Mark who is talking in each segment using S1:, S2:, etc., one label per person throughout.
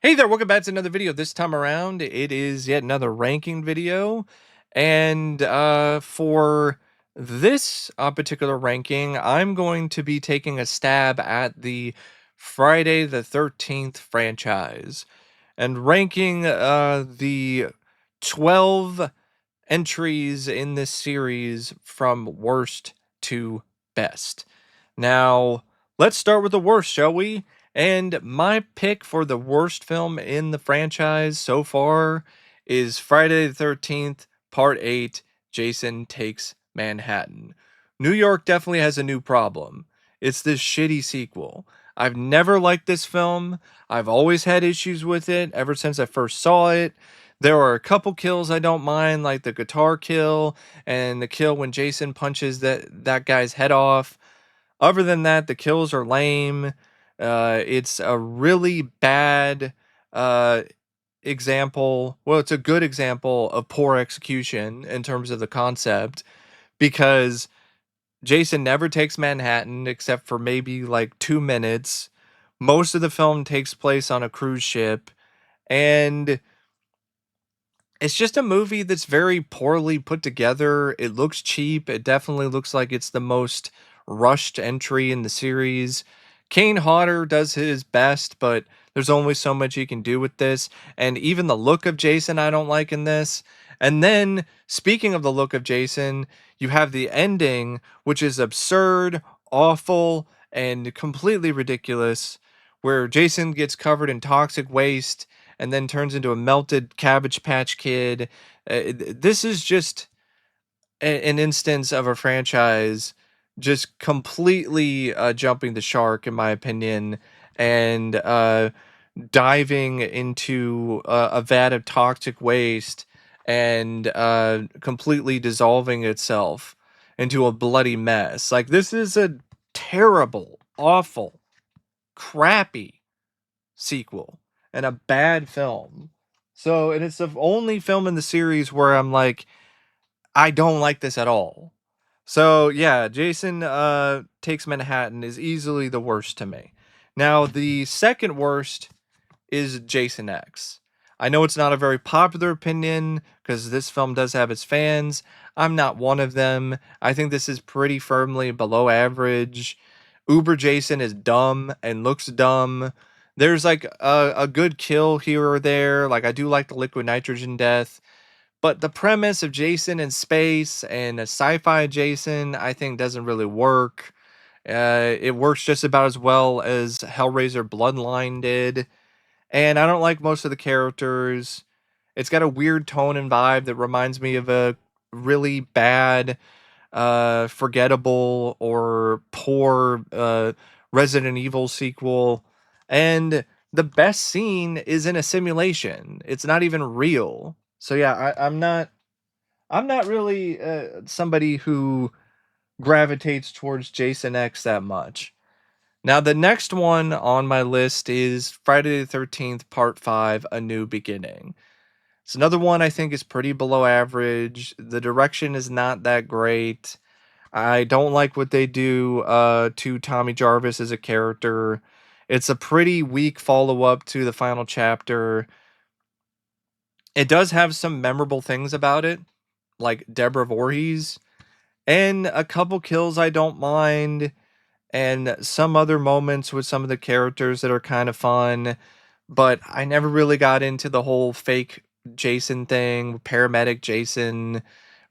S1: Hey there, welcome back to another video. This time around, it is yet another ranking video. And for this particular ranking, I'm going to be taking a stab at the Friday the 13th franchise and ranking the 12 entries in this series from worst to best. Now, let's start with the worst, shall we? And my pick for the worst film in the franchise so far is Friday the 13th, Part 8, Jason Takes Manhattan. New York definitely has a new problem. It's this shitty sequel. I've never liked this film. I've always had issues with it ever since I first saw it. There are a couple kills I don't mind, like the guitar kill and the kill when Jason punches that guy's head off. Other than that, the kills are lame. It's a really bad uh, example. Well, it's a good example of poor execution in terms of the concept because Jason never takes Manhattan except for maybe like 2 minutes. Most of the film takes place on a cruise ship, and it's just a movie that's very poorly put together. It looks cheap. It definitely looks like it's the most rushed entry in the series. Kane Hodder does his best, but there's only so much he can do with this. And even the look of Jason, I don't like in this. And then, speaking of the look of Jason, you have the ending, which is absurd, awful, and completely ridiculous, where Jason gets covered in toxic waste and then turns into a melted Cabbage Patch Kid. This is just an instance of a franchise just completely jumping the shark, in my opinion, and diving into a vat of toxic waste and completely dissolving itself into a bloody mess. Like, this is a terrible, awful, crappy sequel and a bad film. So, and it's the only film in the series where I'm like, I don't like this at all. So, yeah, Jason Takes Manhattan is easily the worst to me. Now, the second worst is Jason X. I know it's not a very popular opinion because this film does have its fans. I'm not one of them. I think this is pretty firmly below average. Uber Jason is dumb and looks dumb. There's like a good kill here or there. Like, I do like the liquid nitrogen death. But the premise of Jason in space and a sci-fi Jason, I think, doesn't really work. It works just about as well as Hellraiser Bloodline did. And I don't like most of the characters. It's got a weird tone and vibe that reminds me of a really bad, forgettable or poor Resident Evil sequel. And the best scene is in a simulation. It's not even real. So yeah, I'm not really somebody who gravitates towards Jason X that much. Now, the next one on my list is Friday the 13th, Part 5, A New Beginning. It's another one I think is pretty below average. The direction is not that great. I don't like what they do to Tommy Jarvis as a character. It's a pretty weak follow up to the final chapter. It does have some memorable things about it, like Deborah Voorhees, and a couple kills I don't mind, and some other moments with some of the characters that are kind of fun, but I never really got into the whole fake Jason thing. Paramedic Jason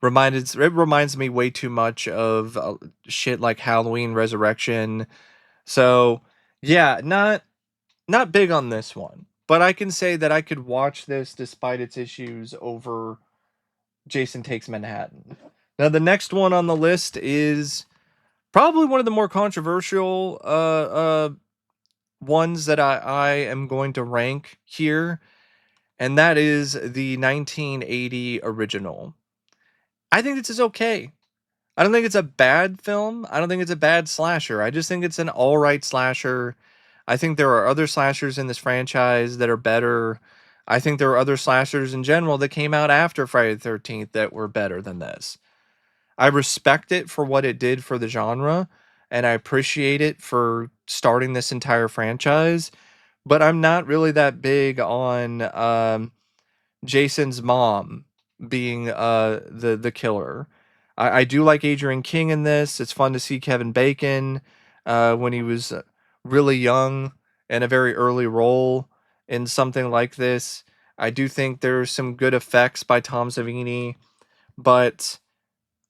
S1: reminds me way too much of shit like Halloween Resurrection. So, yeah, not big on this one. But I can say that I could watch this despite its issues over Jason Takes Manhattan. Now, the next one on the list is probably one of the more controversial ones that I am going to rank here, and that is the 1980 original. I think this is okay. I don't think it's a bad film. I don't think it's a bad slasher. I just think it's an all right slasher. I think there are other slashers in this franchise that are better. I think there are other slashers in general that came out after Friday the 13th that were better than this. I respect it for what it did for the genre, and I appreciate it for starting this entire franchise. but I'm not really that big on Jason's mom being the killer. I do like Adrian King in this. It's fun to see Kevin Bacon when he was really young in a very early role in something like this. I do think there's some good effects by Tom Savini, but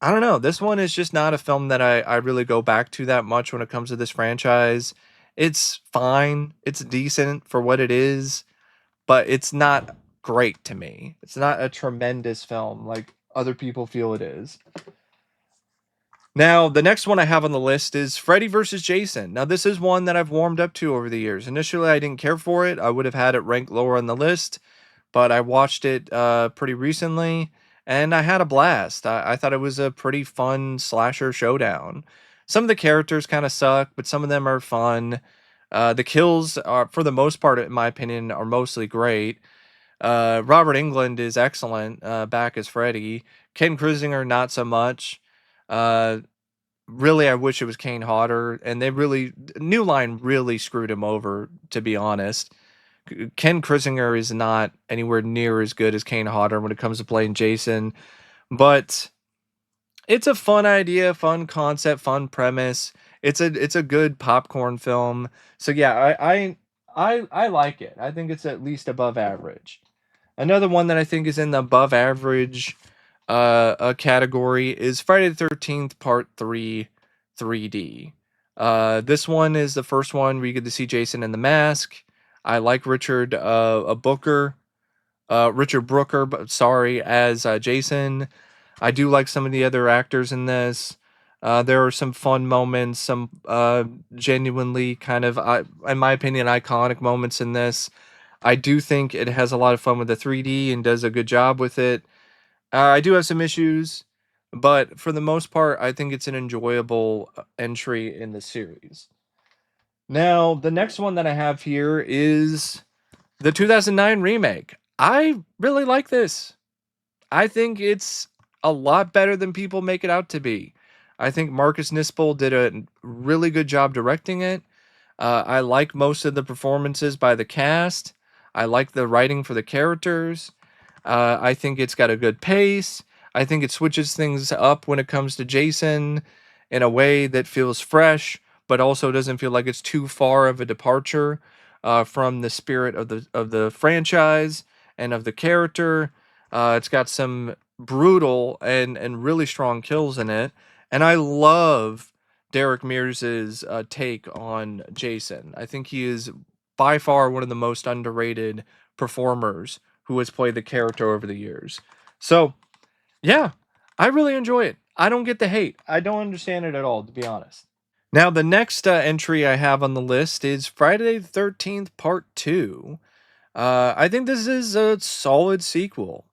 S1: I don't know. This one is just not a film that I really go back to that much when it comes to this franchise. It's fine. It's decent for what it is, but it's not great to me. It's not a tremendous film like other people feel it is. Now, the next one I have on the list is Freddy vs. Jason. Now, this is one that I've warmed up to over the years. Initially, I didn't care for it. I would have had it ranked lower on the list, but I watched it pretty recently and I had a blast. I thought it was a pretty fun slasher showdown. Some of the characters kind of suck, but some of them are fun. The kills are, for the most part, in my opinion, are mostly great. Robert England is excellent back as Freddy. Ken Krisinger, not so much. Uh, really, I wish it was Kane Hodder, and they really New Line really screwed him over. To be honest, Ken Krisinger is not anywhere near as good as Kane Hodder when it comes to playing Jason, but it's a fun idea, fun concept, fun premise. It's a good popcorn film. So yeah, I like it. I think it's at least above average. Another one that I think is in the above average category is Friday the 13th Part 3 3D. This one is the first one where you get to see Jason in the mask. I like Richard Brooker, but sorry, as Jason. I do like some of the other actors in this. There are some fun moments, some genuinely kind of, in my opinion, iconic moments in this. I do think it has a lot of fun with the 3D and does a good job with it. I do have some issues, but for the most part, I think it's an enjoyable entry in the series. Now, the next one that I have here is the 2009 remake. I really like this. I think it's a lot better than people make it out to be. I think Marcus Nispel did a really good job directing it. I like most of the performances by the cast. I like the writing for the characters. I think it's got a good pace. I think it switches things up when it comes to Jason in a way that feels fresh, but also doesn't feel like it's too far of a departure from the spirit of the franchise and of the character. It's got some brutal and really strong kills in it, and I love Derek Mears's take on Jason. I think he is by far one of the most underrated performers who has played the character over the years. So, yeah, I really enjoy it. I don't get the hate. I don't understand it at all, to be honest. Now, the next entry I have on the list is Friday the 13th Part 2. I think this is a solid sequel.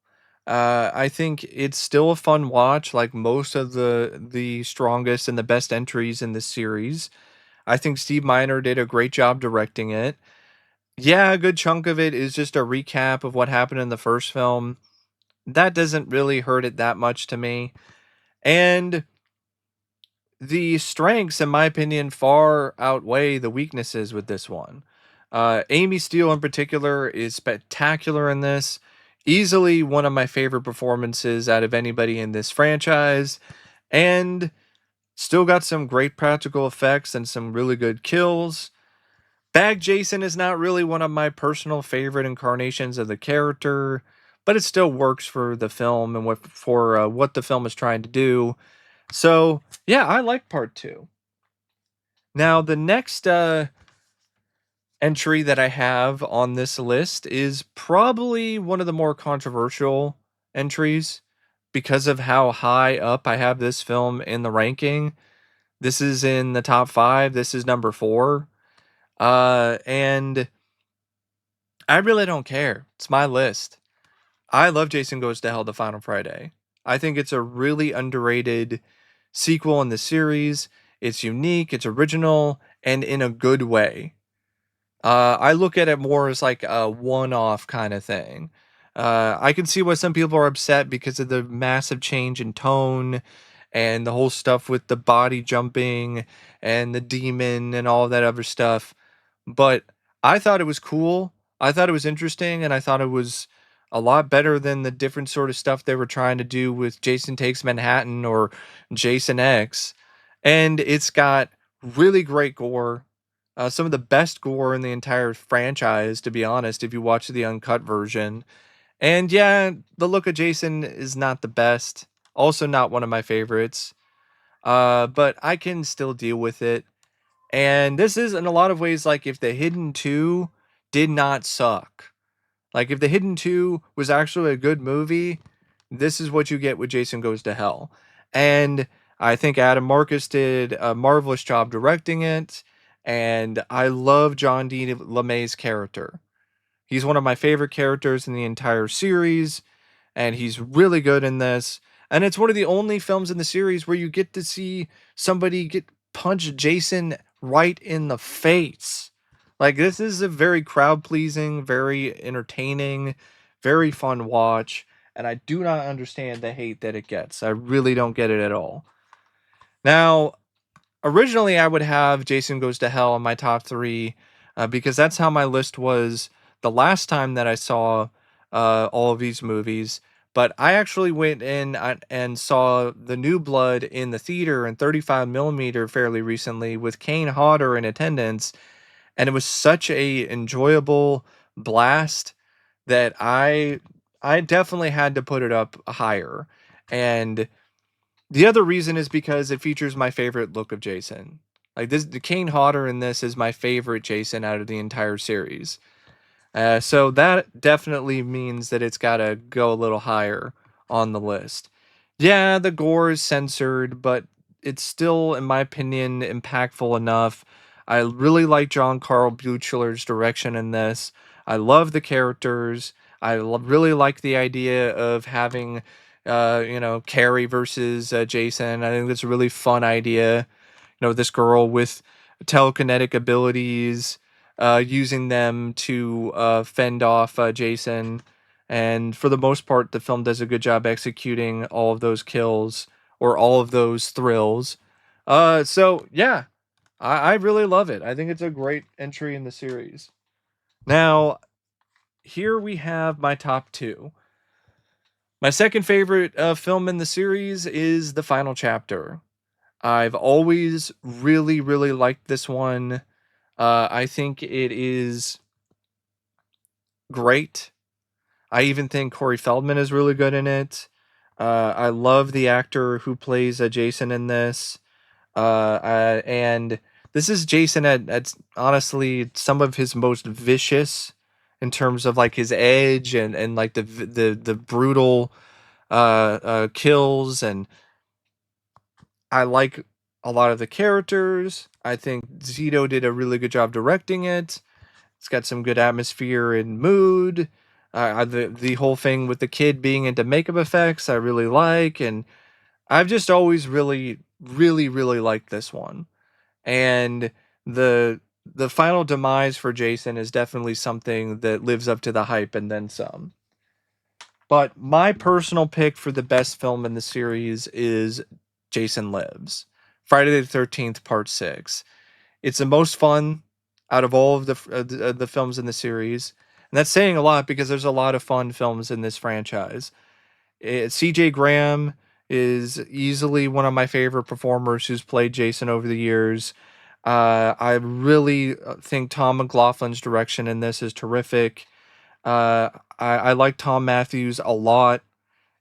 S1: I think it's still a fun watch, like most of the strongest and the best entries in this series. I think Steve Miner did a great job directing it. Yeah, a good chunk of it is just a recap of what happened in the first film. That doesn't really hurt it that much to me. And the strengths, in my opinion, far outweigh the weaknesses with this one. Amy Steele, in particular, is spectacular in this. Easily one of my favorite performances out of anybody in this franchise. And still got some great practical effects and some really good kills. Bag Jason is not really one of my personal favorite incarnations of the character, but it still works for the film and what the film is trying to do. So, yeah, I like part 2. Now, the next entry that I have on this list is probably one of the more controversial entries because of how high up I have this film in the ranking. This is in the top 5. This is number 4. And I really don't care. It's my list. I love Jason Goes to Hell: The Final Friday. I think it's a really underrated sequel in the series. It's unique, it's original, and in a good way. I look at it more as like a one-off kind of thing. I can see why some people are upset because of the massive change in tone and the whole stuff with the body jumping and the demon and all that other stuff. But I thought it was cool. I thought it was interesting, and I thought it was a lot better than the different sort of stuff they were trying to do with Jason Takes Manhattan or Jason X. And it's got really great gore. Some of the best gore in the entire franchise, to be honest, if you watch the uncut version. And yeah, the look of Jason is not the best. Also, not one of my favorites. But I can still deal with it. And this is in a lot of ways like if The Hidden 2 did not suck. Like if The Hidden 2 was actually a good movie, this is what you get with Jason Goes to Hell. And I think Adam Marcus did a marvelous job directing it. And I love John D. LeMay's character. He's one of my favorite characters in the entire series, and he's really good in this. And it's one of the only films in the series where you get to see somebody get punch Jason right in the face. Like this is a very crowd pleasing, very entertaining, very fun watch, and I do not understand the hate that it gets. I really don't get it at all. Now, originally I would have Jason Goes to Hell in my top three because that's how my list was the last time that I saw all of these movies. But I actually went in and saw The New Blood in the theater in 35 millimeter fairly recently with Kane Hodder in attendance, and it was such a enjoyable blast that I definitely had to put it up higher. And the other reason is because it features my favorite look of Jason. Like this, the Kane Hodder in this is my favorite Jason out of the entire series. So that definitely means that it's got to go a little higher on the list. Yeah, the gore is censored, but it's still, in my opinion, impactful enough. I really like John Carl Buechler's direction in this. I love the characters. Really like the idea of having, Carrie versus Jason. I think that's a really fun idea. This girl with telekinetic abilities, using them to fend off Jason. And for the most part, the film does a good job executing all of those kills or all of those thrills. So yeah, I really love it. I think it's a great entry in the series. Now, here we have my top two. My second favorite film in the series is The Final Chapter. I've always really, really liked this one. I think it is great. I even think Corey Feldman is really good in it. I love the actor who plays Jason in this. And this is Jason at honestly some of his most vicious in terms of like his edge and like the brutal kills. And I like a lot of the characters. I think Zito did a really good job directing it. It's got some good atmosphere and mood. The whole thing with the kid being into makeup effects, I really like, and I've just always really, really, really liked this one. And the final demise for Jason is definitely something that lives up to the hype and then some. But my personal pick for the best film in the series is Jason Lives, Friday the 13th, Part 6. It's the most fun out of all of the films in the series. And that's saying a lot because there's a lot of fun films in this franchise. CJ Graham is easily one of my favorite performers who's played Jason over the years. I really think Tom McLaughlin's direction in this is terrific. I like Tom Matthews a lot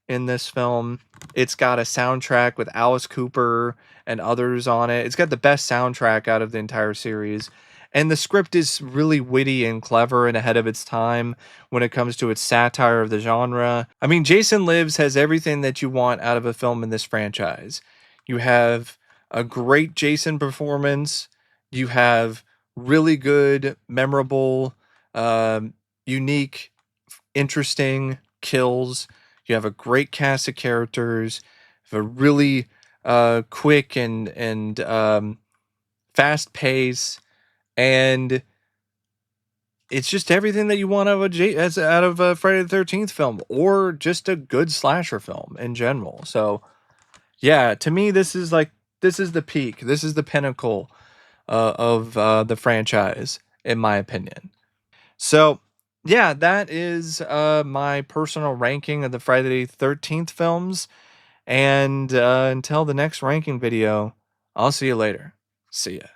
S1: in this film. It's got a soundtrack with Alice Cooper and others on it. It's got the best soundtrack out of the entire series. And the script is really witty and clever and ahead of its time when it comes to its satire of the genre. I mean, Jason Lives has everything that you want out of a film in this franchise. You have a great Jason performance. You have really good, memorable, unique, interesting kills. You have a great cast of characters. You have a really quick and fast pace, and it's just everything that you want out of out of a Friday the 13th film, or just a good slasher film in general. So yeah, to me, this is the peak. This is the pinnacle of the franchise, in my opinion. So, yeah, that is my personal ranking of the Friday the 13th films. And until the next ranking video, I'll see you later. See ya.